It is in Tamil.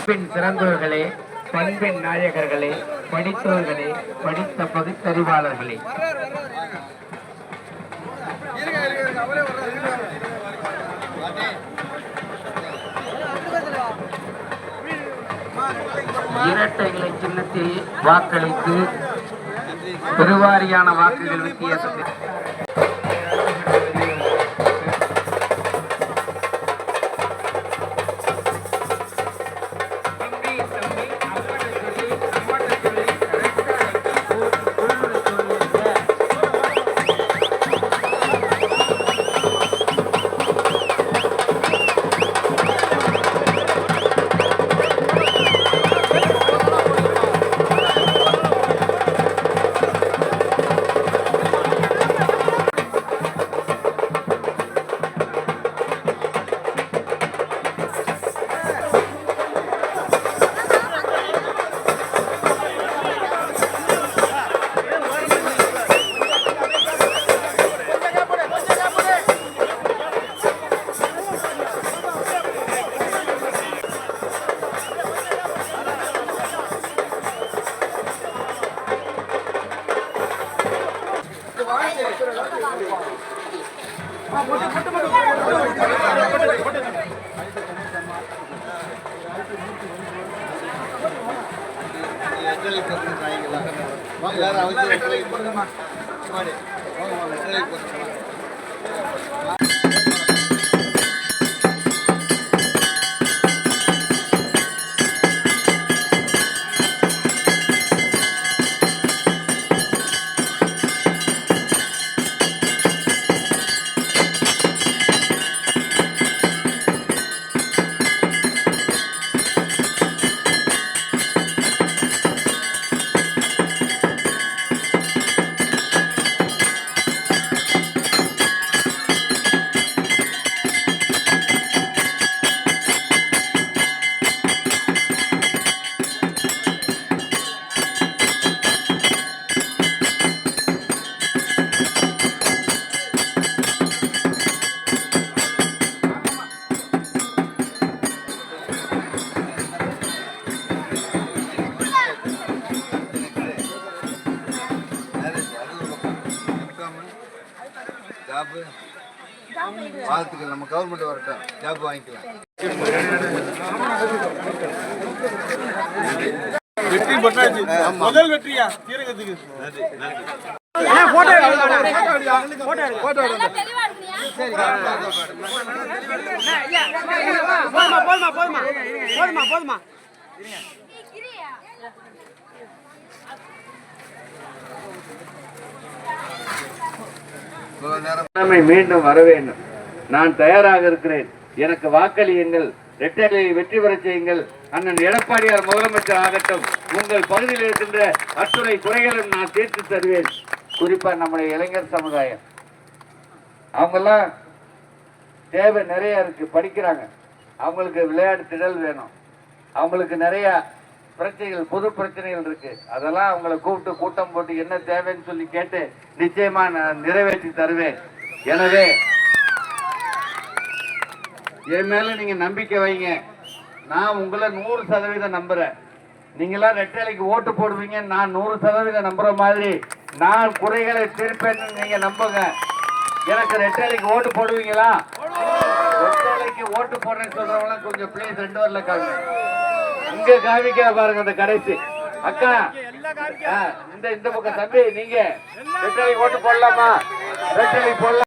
சிறந்தோர்களே, பண்பின் நாயகர்களே, படித்தோர்களே, படித்த பகுத்தறிவாளர்களே, இரட்டை இலை சின்னத்தில் வாக்களித்து பெருவாரியான வாக்குகள் வித்தியாசத்தில் வாழ்த்துக்கள். நம்ம கவர்மெண்ட் வரட்டும், ஜாப் வாங்கிக்கலாம். வெற்றி பண்ணாச்சு, முதல் வெற்றியா தீரகத்துக்கு. மீண்டும் வர வேண்டும். நான் தயாராக இருக்கிறேன். எனக்கு வாக்களியுங்கள், இரட்டை வெற்றி பெற செய்யுங்கள். அண்ணன் எடப்பாடியார் முதலமைச்சர் ஆகட்டும். உங்கள் பகுதியில் இருக்கின்ற அத்துறை குறைகளும் நான் தீர்த்து தருவேன். குறிப்பா நம்முடைய இளைஞர் சமுதாயம், அவங்கெல்லாம் தேவை நிறைய இருக்கு. படிக்கிறாங்க, அவங்களுக்கு விளையாட்டு திடல் வேணும், அவங்களுக்கு நிறைய பிரச்சனைகள், பொது பிரச்சனைகள் இருக்கு. அதெல்லாம் அவங்களை கூப்பிட்டு கூட்டம் போட்டு என்ன தேவைன்னு சொல்லி கேட்டு நிச்சயமா நான் நிறைவேற்றி தருவேன். எனவே என் மேல நீங்க நம்பிக்கை வைங்க. நான் உங்களை 100% நம்புறேன். நீங்களாம் ரெட்டலைக்கு ஓட்டு போடுவீங்க, நான் 100% நம்புற மாதிரி நான் குறைகளை தீர்ப்பேன்னு நீங்க நம்புங்க. எனக்கு ரெட்டலைக்கு ஓட்டு போடுவீங்களா? ரெட்டலைக்கு ஓட்டு போடுறேன்னு சொல்றவங்க கொஞ்சம் பிளேஸ் 2 வரல காமி. இங்க காமிக்க பாருங்க அந்த கடைசி அக்கா, இந்த பக்கம் தம்பி, நீங்க ரெட்டலைக்கு ஓட்டு போடலாமா? ரெட்டலைக்கு போடலாம்.